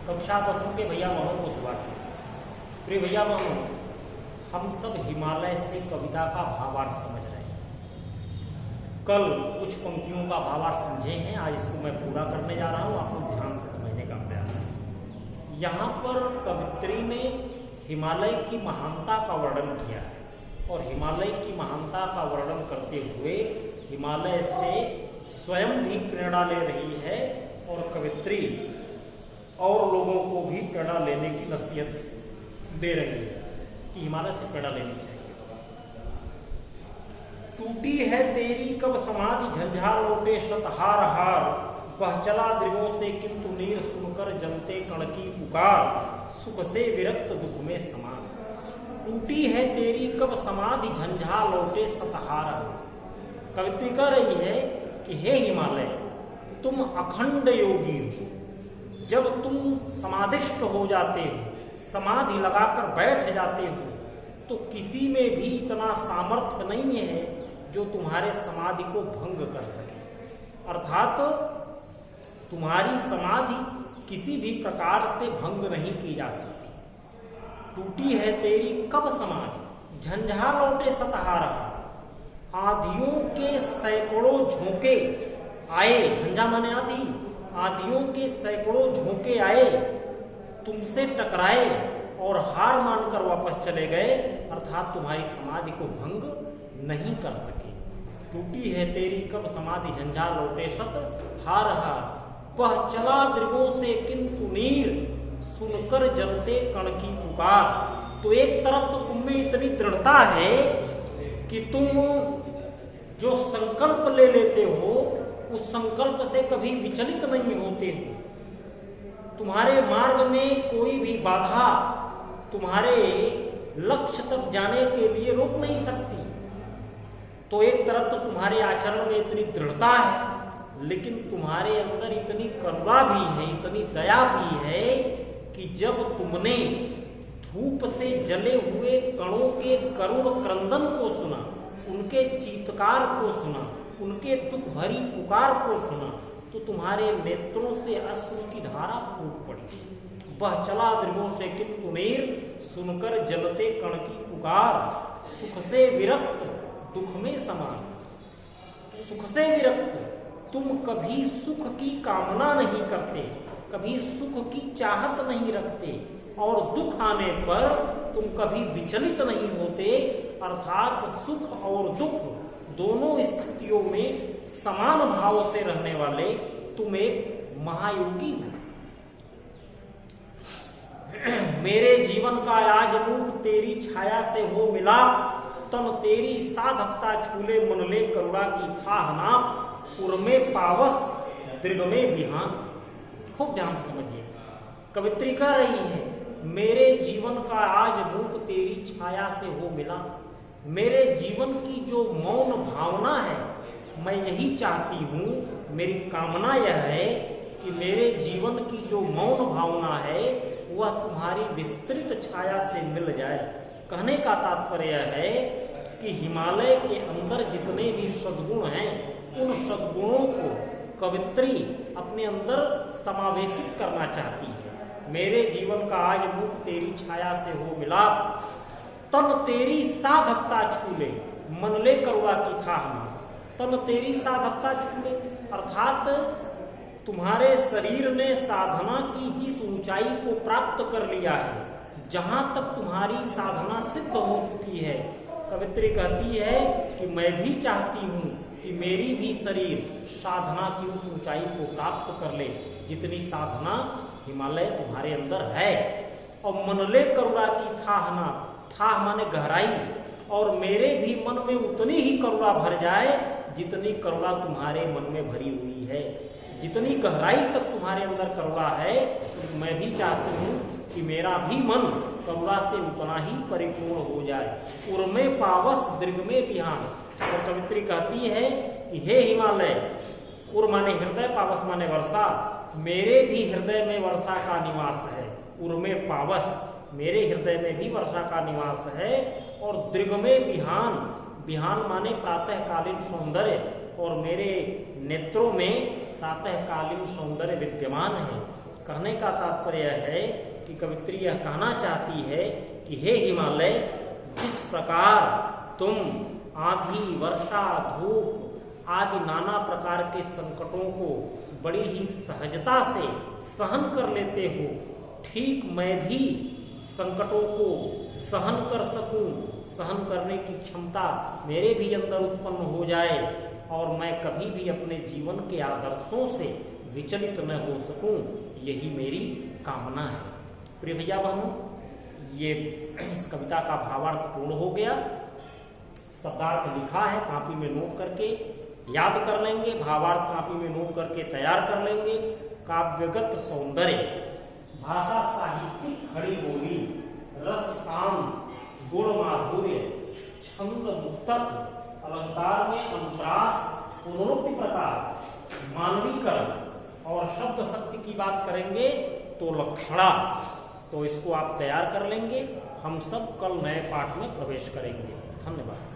कक्षा 10 के भैया बहनों को शुभाशीष। प्रिय भैया बहनों, हम सब हिमालय से कविता का भावार्थ समझ रहे हैं। कल कुछ पंक्तियों का भावार्थ समझे हैं, आज इसको मैं पूरा करने जा रहा हूँ। आप लोग ध्यान से समझने का प्रयास करें। यहाँ पर कवित्री ने हिमालय की महानता का वर्णन किया है और हिमालय की महानता का वर्णन करते हुए हिमालय से स्वयं भी प्रेरणा ले रही है और कवित्री और लोगों को भी प्रेरणा लेने की नसीहत दे रही है कि हिमालय से प्रेरणा लेनी चाहिए। टूटी है तेरी कब समाधि झंझा लौटे शतहार हार, वह चला दृगों से किंतु नीर सुनकर जनते कण की पुकार, सुख से विरक्त दुख में समान। टूटी है तेरी कब समाधि झंझा लौटे शतहार। कवित्री कह रही है कि हे हिमालय, तुम अखंड योगी हो। जब तुम समाधिष्ट हो जाते हो, समाधि लगाकर बैठ जाते हो, तो किसी में भी इतना सामर्थ्य नहीं है जो तुम्हारे समाधि को भंग कर सके। अर्थात तुम्हारी समाधि किसी भी प्रकार से भंग नहीं की जा सकती। टूटी है तेरी कब समाधि झंझा लौटे शतहारा। आंधियों के सैकड़ों झोंके आए, झंझा माने आंधी, आंधियों के सैकड़ों झोंके आए, तुमसे टकराए और हार मानकर वापस चले गए, अर्थात तुम्हारी समाधि को भंग नहीं कर सके। टूटी है तेरी कब समाधि झंझा लौटे शत हार हार, वह चला दृगों से किंतु नीर सुनकर जलते कण की पुकार। तो एक तरफ तो तुम में इतनी दृढ़ता है कि तुम जो संकल्प ले लेते हो उस संकल्प से कभी विचलित नहीं होते हो। तुम्हारे मार्ग में कोई भी बाधा तुम्हारे लक्ष्य तक जाने के लिए रोक नहीं सकती। तो एक तरफ तो तुम्हारे आचरण में इतनी दृढ़ता है, लेकिन तुम्हारे अंदर इतनी करुणा भी है, इतनी दया भी है कि जब तुमने धूप से जले हुए कणों के करुण क्रंदन को सुना, उनके चीत्कार को सुना, उनके दुख भरी पुकार को सुना, तो तुम्हारे नेत्रों से अश्रु की धारा फूट पड़ी। वह चला दृगों से किंतु नीर सुनकर जलते कण की पुकार, सुख से विरक्त दुख में समान। सुख से विरक्त, तुम कभी सुख की कामना नहीं करते, कभी सुख की चाहत नहीं रखते और दुख आने पर तुम कभी विचलित नहीं होते। अर्थात सुख और दुख दोनों स्थितियों में समान भाव से रहने वाले तुम एक महायोगी हो। मेरे जीवन का आज रूप तेरी छाया से हो मिला, तन तेरी साधकता छूले मन ले करुणा की था नाप, उर्मे पावस दृग में बिहान। खूब ध्यान से समझिए, कवित्री कह रही है मेरे जीवन का आज रूप तेरी छाया से हो मिला। मेरे जीवन की जो मौन भावना है, मैं यही चाहती हूँ, मेरी कामना यह है कि मेरे जीवन की जो मौन भावना है वह तुम्हारी विस्तृत छाया से मिल जाए। कहने का तात्पर्य है कि हिमालय के अंदर जितने भी सद्गुण हैं, उन सद्गुणों को कवित्री अपने अंदर समावेशित करना चाहती है। मेरे जीवन का आज मुख तेरी छाया से हो मिला, तन तेरी साधकता छूले मन ले करुणा की था हम। तन तेरी साधकता छूले, अर्थात तुम्हारे शरीर ने साधना की जिस ऊंचाई को प्राप्त कर लिया है, जहां तक तुम्हारी साधना सिद्ध हो चुकी है, कवित्री कहती है कि मैं भी चाहती हूँ कि मेरी भी शरीर साधना की उस ऊंचाई को प्राप्त कर ले जितनी साधना हिमालय तुम्हारे अंदर है। और मनले करुणा की थाहना, थाह माने गहराई, और मेरे भी मन में उतनी ही करुणा भर जाए जितनी करुणा तुम्हारे मन में भरी हुई है। जितनी गहराई तक तुम्हारे अंदर करुणा है, मैं भी चाहती हूँ कि मेरा भी मन करुणा से उतना ही परिपूर्ण हो जाए। उर्मे पावस दृग में बिहान। और कवित्री कहती है कि हे हिमालय, उर माने हृदय, पावस माने वर्षा, मेरे भी हृदय में वर्षा का निवास है। उर्मे पावस, मेरे हृदय में भी वर्षा का निवास है। और दृग में बिहान, बिहान माने प्रातःकालीन सौंदर्य, और मेरे नेत्रों में प्रातःकालीन सौंदर्य विद्यमान है। कहने का तात्पर्य है कि कवित्री यह कहना चाहती है कि हे हिमालय, जिस प्रकार तुम आंधी, वर्षा, धूप आदि नाना प्रकार के संकटों को बड़ी ही सहजता से सहन कर लेते हो, ठीक मैं भी संकटों को सहन कर सकूं, सहन करने की क्षमता मेरे भी अंदर उत्पन्न हो जाए और मैं कभी भी अपने जीवन के आदर्शों से विचलित न हो सकूं, यही मेरी कामना है। प्रिय भैया बहनों, ये इस कविता का भावार्थ पूर्ण हो गया। शब्दार्थ लिखा है, कापी में नोट करके याद कर लेंगे, भावार्थ कापी में नोट करके तैयार कर लेंगे। काव्यगत सौंदर्य, भाषा साहित्यिक खड़ी बोली, रस शाम, गुण माधुर्य, छंद मुक्तत्व, अलंकार में अंतरास, पुनरुक्ति प्रकाश, मानवीकरण और शब्द शक्ति की बात करेंगे तो लक्षणा। तो इसको आप तैयार कर लेंगे। हम सब कल नए पाठ में प्रवेश करेंगे। धन्यवाद।